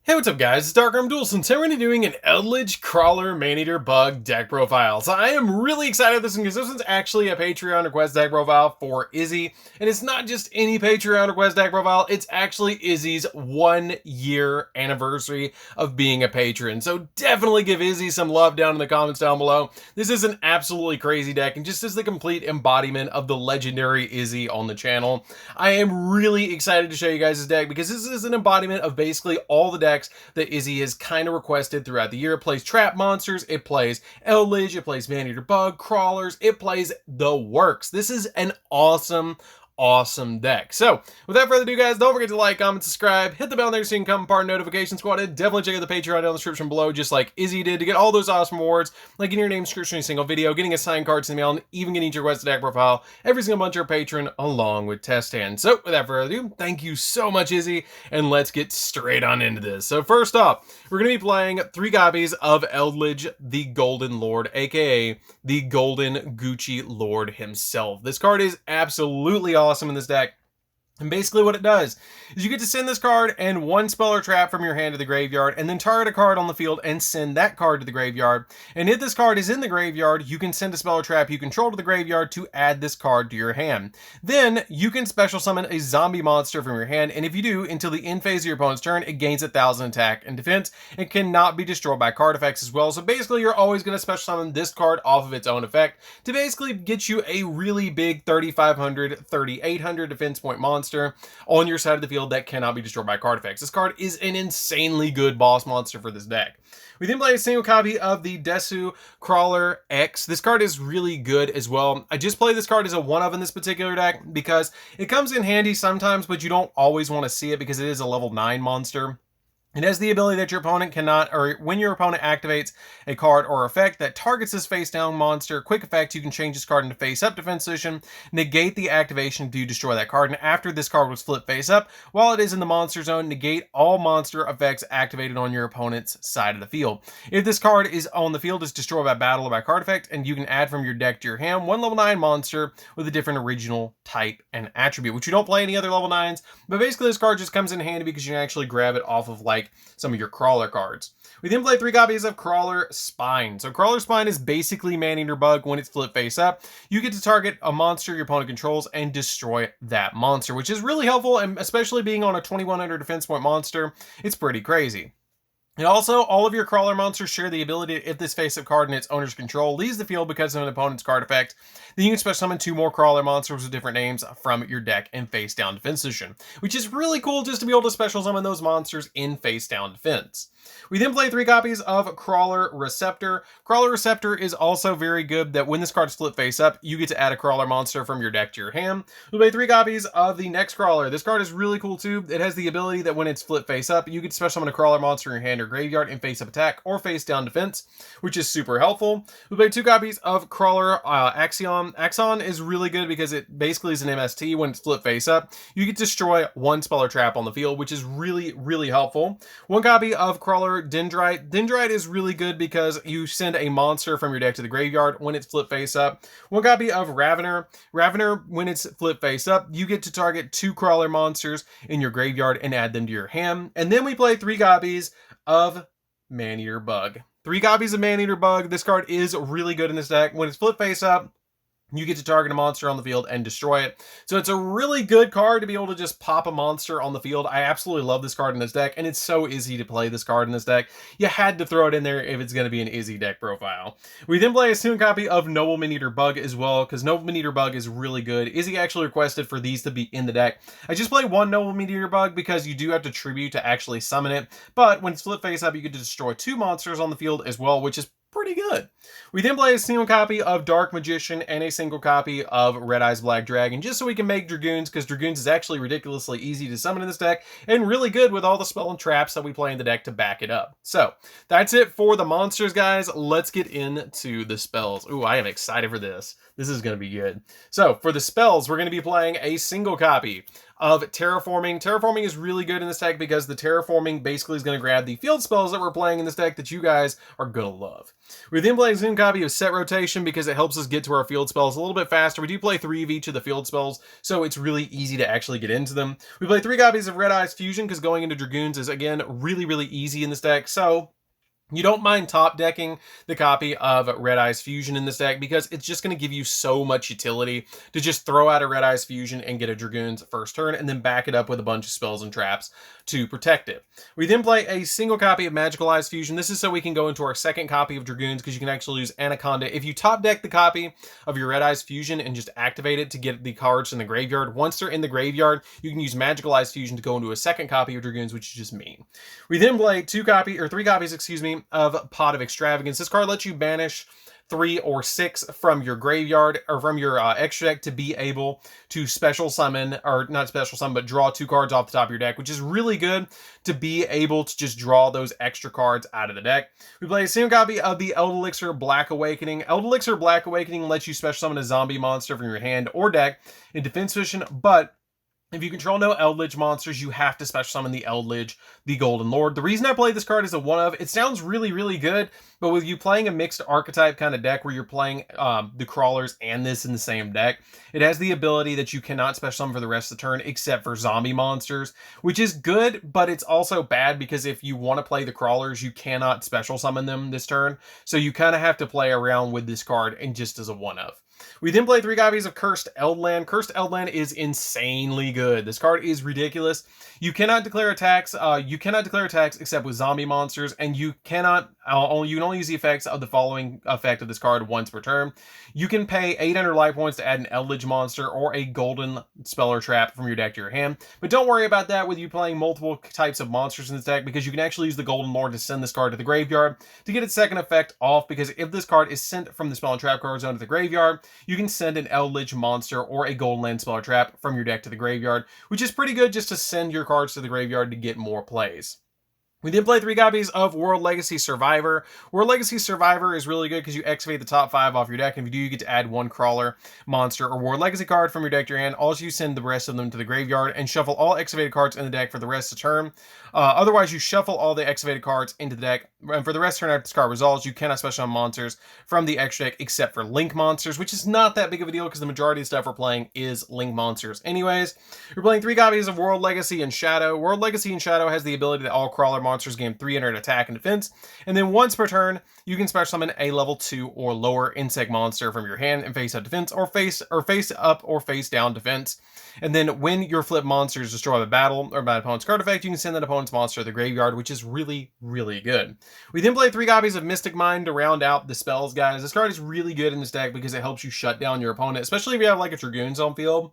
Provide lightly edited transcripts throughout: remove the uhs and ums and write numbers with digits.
Hey, what's up guys, it's DarkArmedDuelist, and today we're going to be doing an Eldlich Krawler Maneater Bug deck profile. So I am really excited for this one because this one's actually a Patreon request deck profile for Izzy. And it's not just any Patreon request deck profile, it's actually Izzy's 1 year anniversary of being a patron. So definitely give Izzy some love down in the comments down below. This is an absolutely crazy deck and just is the complete embodiment of the legendary Izzy on the channel. I am really excited to show you guys this deck because this is an embodiment of basically all the decks that Izzy has kind of requested throughout the year. It plays trap monsters, it plays Eldlich, it plays Maneater Bug, Crawlers, it plays the works. This is an awesome deck. So without further ado guys, don't forget to like, comment, subscribe, hit the bell there so you can become part of notification squad, and definitely check out the Patreon down in the description below just like Izzy did to get all those awesome rewards, like getting your name description in a single video, getting a signed cards in the mail, and even getting your requested deck profile every single month your patron along with test hands. So without further ado, thank you so much Izzy, and let's get straight on into this. So first off, we're going to be playing 3 copies of Eldlich, the Golden Lord, aka the Golden Gucci Lord himself. This card is absolutely awesome in this deck. And basically what it does is you get to send this card and 1 spell or trap from your hand to the graveyard, and then target a card on the field and send that card to the graveyard. And if this card is in the graveyard, you can send a spell or trap you control to the graveyard to add this card to your hand. Then you can special summon a zombie monster from your hand, and if you do, until the end phase of your opponent's turn, it gains 1,000 attack and defense and cannot be destroyed by card effects as well. So basically you're always going to special summon this card off of its own effect to basically get you a really big 3,500, 3,800 defense point monster on your side of the field that cannot be destroyed by card effects. This card is an insanely good boss monster for this deck. We then play a single copy of the Desu Krawler X. This card is really good as well. I just play this card as a one-of in this particular deck because it comes in handy sometimes, but you don't always want to see it because it is a level 9 monster. It has the ability that your opponent cannot, or when your opponent activates a card or effect that targets this face down monster, quick effect, you can change this card into face up defense position, negate the activation to destroy that card, and after this card was flipped face up, while it is in the monster zone, negate all monster effects activated on your opponent's side of the field. If this card is on the field, it's destroyed by battle or by card effect, and you can add from your deck to your hand 1 level 9 monster with a different original type and attribute, which you don't play any other level 9s, but basically this card just comes in handy because you can actually grab it off of like some of your Krawler cards. We then play 3 copies of Krawler Spine. So Krawler Spine is basically Maneater Bug when it's flipped face up. You get to target a monster your opponent controls and destroy that monster, which is really helpful, and especially being on a 2,100 defense point monster, it's pretty crazy. And also, all of your Krawler monsters share the ability to, if this face-up card in its owner's control leaves the field because of an opponent's card effect, then you can special summon 2 more Krawler monsters with different names from your deck in face-down defense position, which is really cool just to be able to special summon those monsters in face-down defense. We then play 3 copies of Krawler Receptor. Krawler Receptor is also very good that when this card is flipped face up, you get to add a Krawler monster from your deck to your hand. We play 3 copies of the next Krawler. This card is really cool too. It has the ability that when it's flipped face up, you get to special summon a Krawler monster in your hand or graveyard in face up attack or face down defense, which is super helpful. We play 2 copies of Krawler Axion. Axion is really good because it basically is an MST. When it's flipped face up, you get to destroy 1 spell or trap on the field, which is really helpful. 1 copy of Krawler Dendrite. Dendrite is really good because you send a monster from your deck to the graveyard when it's flipped face up. 1 copy of Ravener. Ravener, when it's flipped face up, you get to target 2 Krawler monsters in your graveyard and add them to your hand. And then we play 3 copies of Maneater Bug. 3 copies of Maneater Bug. This card is really good in this deck. When it's flipped face up, you get to target a monster on the field and destroy it. So it's a really good card to be able to just pop a monster on the field. I absolutely love this card in this deck, and it's so easy to play this card in this deck. You had to throw it in there if it's going to be an Izzy deck profile. We then play a single copy of Noble Maneater Bug as well, because Noble Maneater Bug is really good. Izzy actually requested for these to be in the deck. I just play 1 Noble Maneater Bug because you do have to tribute to actually summon it, but when it's flipped face up, you get to destroy 2 monsters on the field as well, which is pretty good. We then play a single copy of Dark Magician and a single copy of Red Eyes Black Dragon, just so we can make Dragoons, because Dragoons is actually ridiculously easy to summon in this deck, and really good with all the spell and traps that we play in the deck to back it up. So, that's it for the monsters, guys. Let's get into the spells. Ooh, I am excited for this. This is going to be good. So, for the spells, we're going to be playing a single copy of Terraforming. Terraforming is really good in this deck because the Terraforming basically is going to grab the field spells that we're playing in this deck that you guys are going to love. We then play a Zoom copy of Set Rotation because it helps us get to our field spells a little bit faster. We do play 3 of each of the field spells, so it's really easy to actually get into them. We play 3 copies of Red Eyes Fusion because going into Dragoons is, again, really, really easy in this deck, so you don't mind top decking the copy of Red Eyes Fusion in this deck because it's just going to give you so much utility to just throw out a Red Eyes Fusion and get a Dragoon's first turn and then back it up with a bunch of spells and traps to protect it. We then play a single copy of Magical Eyes Fusion. This is so we can go into our second copy of Dragoons because you can actually use Anaconda. If you top deck the copy of your Red Eyes Fusion and just activate it to get the cards in the graveyard, once they're in the graveyard, you can use Magical Eyes Fusion to go into a second copy of Dragoons, which is just mean. We then play 3 copies, excuse me, of Pot of Extravagance. This card lets you banish 3 or 6 from your graveyard or from your extra deck to be able to special summon, or not special summon, but draw 2 cards off the top of your deck, which is really good to be able to just draw those extra cards out of the deck. We play a single copy of the Eldlich Black Awakening. Eldlich Black Awakening lets you special summon a zombie monster from your hand or deck in defense position, but if you control no Eldlich monsters, you have to special summon the Eldlich, the Golden Lord. The reason I play this card is a one-of. It sounds really, really good, but with you playing a mixed archetype kind of deck where you're playing the Crawlers and this in the same deck, it has the ability that you cannot special summon for the rest of the turn except for zombie monsters, which is good, but it's also bad because if you want to play the Crawlers, you cannot special summon them this turn. So you kind of have to play around with this card and just as a one-of. We then play 3 copies of Cursed Eldland. Cursed Eldland is insanely good. This card is ridiculous. You cannot declare attacks. Except with zombie monsters, and you cannot. You can only use the effects of the following effect of this card once per turn. You can pay 800 life points to add an Eldlich monster or a golden spell or trap from your deck to your hand. But don't worry about that with you playing multiple types of monsters in this deck because you can actually use the Golden Lord to send this card to the graveyard to get its second effect off. Because if this card is sent from the spell and trap card zone to the graveyard, you can send an Eldlich monster or a golden land spell or trap from your deck to the graveyard, which is pretty good just to send your cards to the graveyard to get more plays. We then play 3 copies of World Legacy Survivor. World Legacy Survivor is really good because you excavate the top 5 off your deck, and if you do, you get to add 1 Crawler, monster, or World Legacy card from your deck to your hand. Also, you send the rest of them to the graveyard and shuffle all excavated cards in the deck for the rest of the turn. Otherwise, you shuffle all the excavated cards into the deck, and for the rest of the turn after this card resolves, you cannot special summon monsters from the extra deck except for Link monsters, which is not that big of a deal because the majority of stuff we're playing is Link monsters. Anyways, we're playing 3 copies of World Legacy and Shadow. World Legacy and Shadow has the ability that all Crawler monsters gain 300 attack and defense, and then once per turn, you can special summon a level 2 or lower insect monster from your hand and face up defense, or face up or face down defense. And then when your flip monster is destroyed by battle or by an opponent's card effect, you can send that opponent's monster to the graveyard, which is really, really good. We then play 3 copies of Mystic Mind to round out the spells, guys. This card is really good in this deck because it helps you shut down your opponent, especially if you have like a Dragoons on field.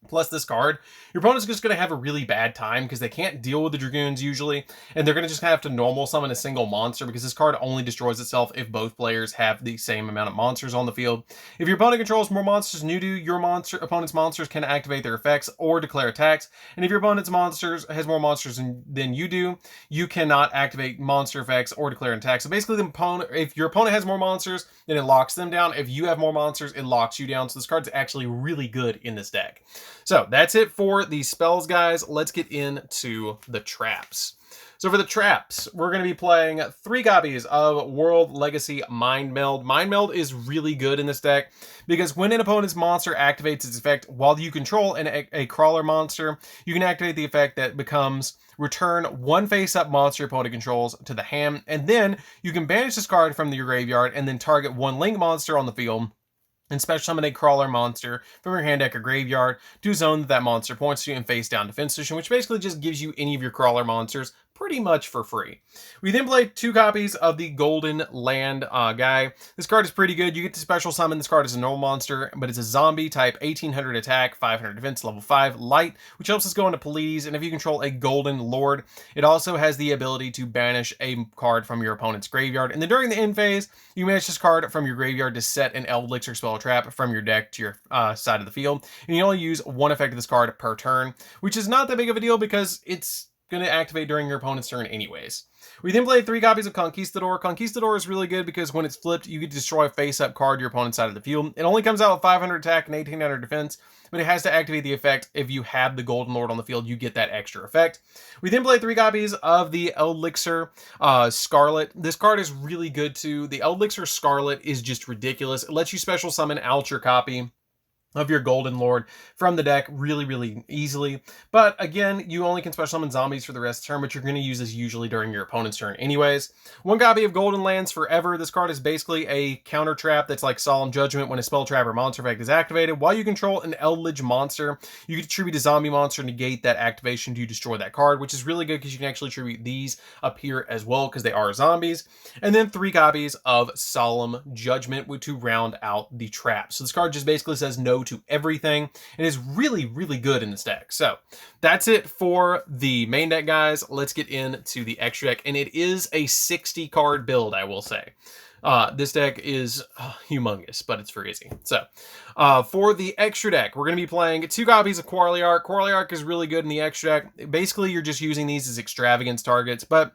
Plus this card, your opponent's just going to have a really bad time because they can't deal with the Dragoons usually, and they're going to just have to normal summon a single monster because this card only destroys itself if both players have the same amount of monsters on the field. If your opponent controls more monsters than you do, your opponent's monsters can activate their effects or declare attacks, and if your opponent's monsters has more monsters than you do, you cannot activate monster effects or declare an attack. So basically, if your opponent has more monsters, then it locks them down. If you have more monsters, it locks you down. So this card's actually really good in this deck. So that's it for the spells, guys. Let's get into the traps. So for the traps, we're going to be playing 3 copies of World Legacy Mind Meld. Mind Meld is really good in this deck because when an opponent's monster activates its effect while you control a Crawler monster, you can activate the effect that becomes return 1 face-up monster your opponent controls to the hand, and then you can banish this card from your graveyard and then target 1 Link monster on the field and special summon a Crawler monster from your hand deck or graveyard to a zone that monster points to in face down defense position, which basically just gives you any of your Crawler monsters pretty much for free. We then play 2 copies of the Golden Land guy. This card is pretty good. You get to special summon. This card is a normal monster, but it's a zombie type, 1800 attack, 500 defense, level 5 light, which helps us go into Pleiades. And if you control a Golden Lord, it also has the ability to banish a card from your opponent's graveyard. And then during the end phase, you banish this card from your graveyard to set an Eldlich or spell trap from your deck to your side of the field. And you only use 1 effect of this card per turn, which is not that big of a deal because it's going to activate during your opponent's turn anyways. We then play 3 copies of Conquistador. Conquistador is really good because when it's flipped, you can destroy a face-up card your opponent's side of the field. It only comes out with 500 attack and 1800 defense, but it has to activate the effect. If you have the Golden Lord on the field, you get that extra effect. We then play 3 copies of the Eldlich Scarlet. This card is really good too. The Eldlich Scarlet is just ridiculous. It lets you special summon out your copy of your Golden Lord from the deck really easily. But again, you only can special summon zombies for the rest of the turn, but you're going to use this usually during your opponent's turn anyways. 1 copy of Golden Lands Forever. This card is basically a counter trap that's like Solemn Judgment. When a spell trap or monster effect is activated, while you control an Eldlich monster, you can attribute a zombie monster, negate that activation to destroy that card, which is really good because you can actually attribute these up here as well because they are zombies. And then 3 copies of Solemn Judgment to round out the trap. So this card just basically says no to everything and is really good in this deck. So that's it for the main deck, guys. Let's get into the extra deck, and it is a 60 card build, I will say. This deck is humongous, but it's for Izzy. So for the extra deck, we're going to be playing 2 copies of Krawler. Krawler is really good in the extra deck. Basically, you're just using these as extravagance targets, but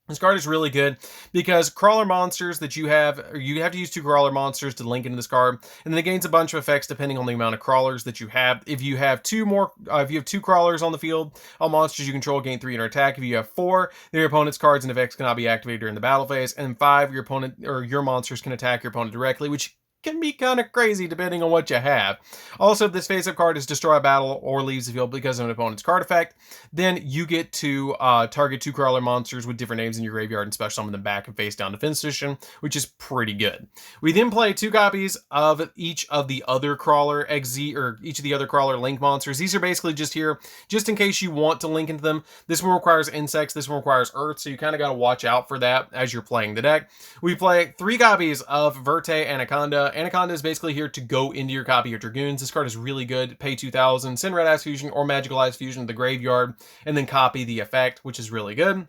this card is really good because Krawler monsters that you have to use 2 Krawler monsters to link into this card, and then it gains a bunch of effects depending on the amount of Krawlers that you have. If you have 2 Krawlers on the field, all monsters you control gain 300 attack. If you have 4, then your opponent's cards and effects cannot be activated during the battle phase, and 5, your opponent or your monsters can attack your opponent directly, which can be kind of crazy depending on what you have. Also, if this face-up card is destroy a battle or leaves the field because of an opponent's card effect, then you get to target 2 Krawler monsters with different names in your graveyard and special summon them back in face-down defense position, which is pretty good. We then play 2 copies of each of the other Krawler XZ, or each of the other Krawler link monsters. These are basically just here just in case you want to link into them. This one requires insects, this one requires earth, so you kind of got to watch out for that as you're playing the deck. We play 3 copies of Verte Anaconda. Anaconda is basically here to go into your copy of Dragoons. This card is really good. Pay 2,000, send Red Eyes Fusion or Magical Eyes Fusion to the graveyard, and then copy the effect, which is really good.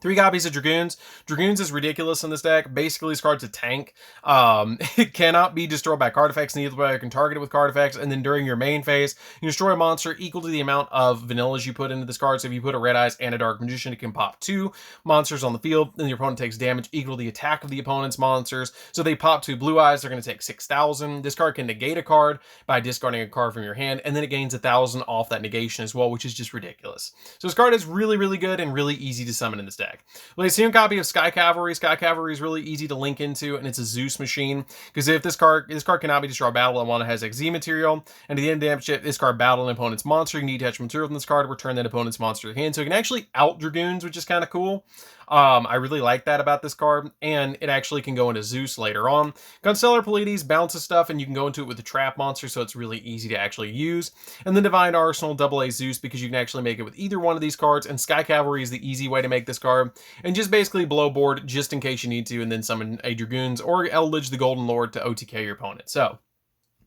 3 copies of Dragoons. Dragoons is ridiculous in this deck. Basically, this card's a tank. It cannot be destroyed by card effects, neither way you can target it with card effects, and then during your main phase, you destroy a monster equal to the amount of vanillas you put into this card. So if you put a Red Eyes and a Dark Magician, it can pop 2 monsters on the field, and your opponent takes damage equal to the attack of the opponent's monsters. So they pop 2 Blue Eyes, they're going to take 6,000. This card can negate a card by discarding a card from your hand, and then it gains 1,000 off that negation as well, which is just ridiculous. So this card is really good and really easy to summon in this deck. Play a second copy of Sky Cavalry. Sky Cavalry is really easy to link into, and it's a Zeus machine, because if this card cannot be destroyed battle, and one that has XZ material, and at the end of damage, this card battle an opponent's monster, you can detach material from this card, return that opponent's monster to the hand, so it can actually out Dragoons, which is kind of cool. I really like that about this card, and it actually can go into Zeus later on. Constellar Pleiades bounces stuff, and you can go into it with a trap monster, so it's really easy to actually use. And then Divine Arsenal, AA Zeus, because you can actually make it with either one of these cards, and Sky Cavalry is the easy way to make this card. And just basically blow board just in case you need to, and then summon a Dragoons or Eldlich the Golden Lord to OTK your opponent. So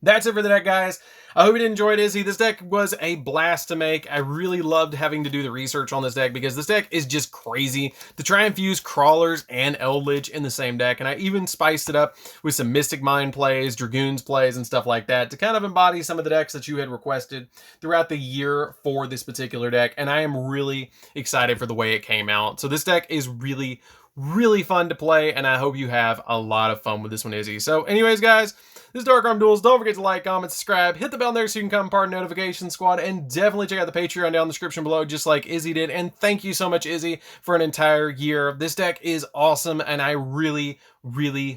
that's it for the deck, guys. I hope you enjoyed Izzy. This deck was a blast to make. I really loved having to do the research on this deck because this deck is just crazy to try and fuse Krawlers and Eldlich in the same deck. And I even spiced it up with some Mystic Mind plays, Dragoons plays, and stuff like that to kind of embody some of the decks that you had requested throughout the year for this particular deck. And I am really excited for the way it came out. So this deck is really fun to play, and I hope you have a lot of fun with this one, Izzy. So anyways, guys, this is DarkArmedDuelist. Don't forget to like, comment, subscribe, hit the bell there so you can come part of the notification squad, and definitely check out the Patreon down in the description below, just like Izzy did. And thank you so much, Izzy, for an entire year. This deck is awesome, and I really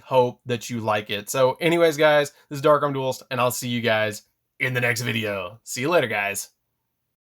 hope that you like it. So anyways, guys, this is DarkArmedDuelist, and I'll see you guys in the next video. See you later, guys.